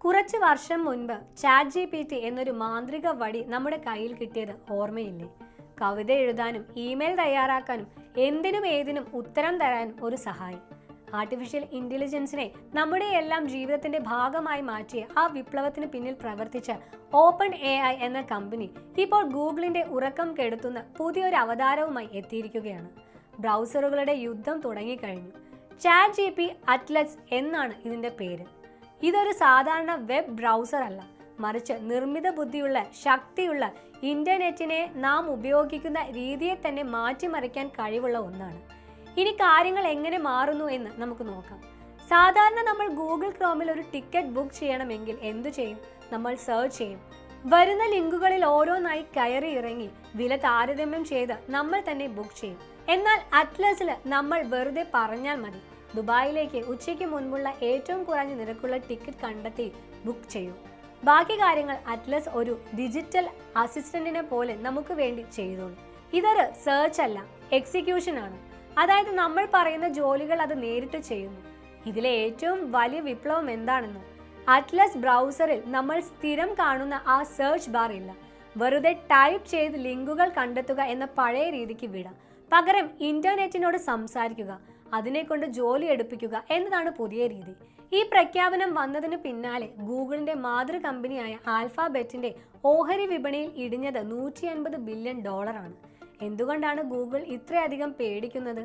കുറച്ച് വർഷം മുൻപ് ChatGPT എന്നൊരു മാന്ത്രിക വടി നമ്മുടെ കയ്യിൽ കിട്ടിയത് ഓർമ്മയില്ലേ? കവിത എഴുതാനും ഇമെയിൽ തയ്യാറാക്കാനും എന്തിനും ഏതിനും ഉത്തരം തരാനും ഒരു സഹായം. ആർട്ടിഫിഷ്യൽ ഇന്റലിജൻസിനെ നമ്മുടെ എല്ലാം ജീവിതത്തിന്റെ ഭാഗമായി മാറ്റിയ ആ വിപ്ലവത്തിന് പിന്നിൽ പ്രവർത്തിച്ച ഓപ്പൺ AI എന്ന കമ്പനി ഇപ്പോൾ ഗൂഗിളിന്റെ ഉറക്കം കെടുത്തുന്ന പുതിയൊരു അവതാരവുമായി എത്തിയിരിക്കുകയാണ്. ബ്രൗസറുകളുടെ യുദ്ധം തുടങ്ങിക്കഴിഞ്ഞു. ChatGPT അറ്റ്ലസ് എന്നാണ് ഇതിന്റെ പേര്. ഇതൊരു സാധാരണ വെബ് ബ്രൗസർ അല്ല, മറിച്ച് നിർമ്മിത ബുദ്ധിയുള്ള ശക്തിയുള്ള ഇന്റർനെറ്റിനെ നാം ഉപയോഗിക്കുന്ന രീതിയെ തന്നെ മാറ്റിമറിക്കാൻ കഴിവുള്ള ഒന്നാണ്. ഇനി കാര്യങ്ങൾ എങ്ങനെ മാറുന്നു എന്ന് നമുക്ക് നോക്കാം. സാധാരണ നമ്മൾ ഗൂഗിൾ ക്രോമിൽ ഒരു ടിക്കറ്റ് ബുക്ക് ചെയ്യണമെങ്കിൽ എന്തു ചെയ്യും? നമ്മൾ സെർച്ച് ചെയ്യും. വരുന്ന ലിങ്കുകളിൽ ഓരോന്നായി കയറി ഇറങ്ങി വില താരതമ്യം ചെയ്ത് നമ്മൾ തന്നെ ബുക്ക് ചെയ്യും. എന്നാൽ അറ്റ്ലസിൽ നമ്മൾ വെറുതെ പറഞ്ഞാൽ മതി, ദുബായിലേക്ക് ഉച്ചയ്ക്ക് മുൻപുള്ള ഏറ്റവും കുറഞ്ഞ നിരക്കുള്ള ടിക്കറ്റ് കണ്ടെത്തി ബുക്ക് ചെയ്യൂ. ബാക്കി കാര്യങ്ങൾ അറ്റ്ലസ് ഒരു ഡിജിറ്റൽ അസിസ്റ്റന്റിനെ പോലെ നമുക്ക് വേണ്ടി ചെയ്തോളൂ. ഇതൊരു സെർച്ച് അല്ല, എക്സിക്യൂഷൻ ആണ്. അതായത് നമ്മൾ പറയുന്ന ജോലികൾ അത് നേരിട്ട് ചെയ്യുന്നു. ഇതിലെ ഏറ്റവും വലിയ വിപ്ലവം എന്താണെന്നോ? അറ്റ്ലസ് ബ്രൗസറിൽ നമ്മൾ സ്ഥിരം കാണുന്ന ആ സെർച്ച് ബാർ ഇല്ല. വെറുതെ ടൈപ്പ് ചെയ്ത് ലിങ്കുകൾ കണ്ടെത്തുക എന്ന പഴയ രീതിക്ക് വിടാം. പകരം ഇന്റർനെറ്റിനോട് സംസാരിക്കുക, അതിനെക്കൊണ്ട് ജോലി എടുപ്പിക്കുക എന്നതാണ് പുതിയ രീതി. ഈ പ്രഖ്യാപനം വന്നതിന് പിന്നാലെ ഗൂഗിളിന്റെ മാതൃ കമ്പനിയായ ആൽഫാബെറ്റിന്റെ ഓഹരി വിപണിയിൽ ഇടിഞ്ഞത് $150 ബില്യൺ ആണ്. എന്തുകൊണ്ടാണ് ഗൂഗിൾ ഇത്രയധികം പേടിക്കുന്നത്?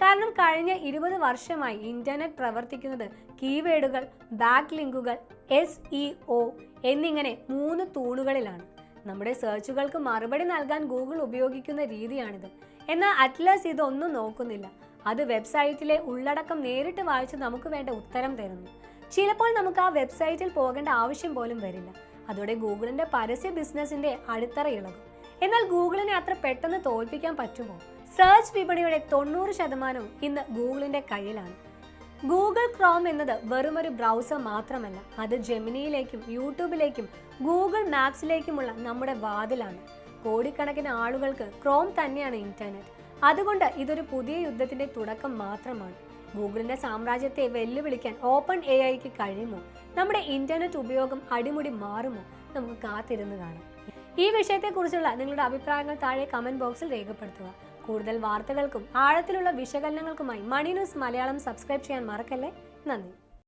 കാരണം കഴിഞ്ഞ 20 വർഷമായി ഇന്റർനെറ്റ് പ്രവർത്തിക്കുന്നത് കീവേഡുകൾ, ബാക്ക് ലിങ്കുകൾ, SEO എന്നിങ്ങനെ 3 തൂണുകളിലാണ്. നമ്മുടെ സെർച്ചുകൾക്ക് മറുപടി നൽകാൻ ഗൂഗിൾ ഉപയോഗിക്കുന്ന രീതിയാണിത്. എന്നാൽ അറ്റ്ലസ് ഇതൊന്നും നോക്കുന്നില്ല. അത് വെബ്സൈറ്റിലെ ഉള്ളടക്കം നേരിട്ട് വായിച്ച് നമുക്ക് വേണ്ട ഉത്തരം തരുന്നു. ചിലപ്പോൾ നമുക്ക് ആ വെബ്സൈറ്റിൽ പോകേണ്ട ആവശ്യം പോലും വരില്ല. അതോടെ ഗൂഗിളിന്റെ പരസ്യ ബിസിനസിന്റെ അടിത്തറ ഇളകും. എന്നാൽ ഗൂഗിളിനെ അത്ര പെട്ടെന്ന് തോൽപ്പിക്കാൻ പറ്റുമോ? സെർച്ച് വിപണിയുടെ 90% ഇന്ന് ഗൂഗിളിന്റെ കയ്യിലാണ്. ഗൂഗിൾ ക്രോം എന്നത് വെറുമൊരു ബ്രൗസർ മാത്രമല്ല, അത് ജെമിനിയിലേക്കും യൂട്യൂബിലേക്കും ഗൂഗിൾ മാപ്സിലേക്കുമുള്ള നമ്മുടെ വാതിലാണ്. കോടിക്കണക്കിന് ആളുകൾക്ക് ക്രോം തന്നെയാണ് ഇന്റർനെറ്റ്. അതുകൊണ്ട് ഇതൊരു പുതിയ യുദ്ധത്തിന്റെ തുടക്കം മാത്രമാണ്. ഗൂഗിളിന്റെ സാമ്രാജ്യത്തെ വെല്ലുവിളിക്കാൻ ഓപ്പൺ AIക്ക് കഴിയുമോ? നമ്മുടെ ഇന്റർനെറ്റ് ഉപയോഗം അടിമുടി മാറുമോ? നമുക്ക് കാത്തിരുന്ന് കാണാം. ഈ വിഷയത്തെക്കുറിച്ചുള്ള നിങ്ങളുടെ അഭിപ്രായങ്ങൾ താഴെ കമന്റ് ബോക്സിൽ രേഖപ്പെടുത്തുക. കൂടുതൽ വാർത്തകൾക്കും ആഴത്തിലുള്ള വിശകലനങ്ങൾക്കുമായി മണി ന്യൂസ് മലയാളം സബ്സ്ക്രൈബ് ചെയ്യാൻ മറക്കല്ലേ. നന്ദി.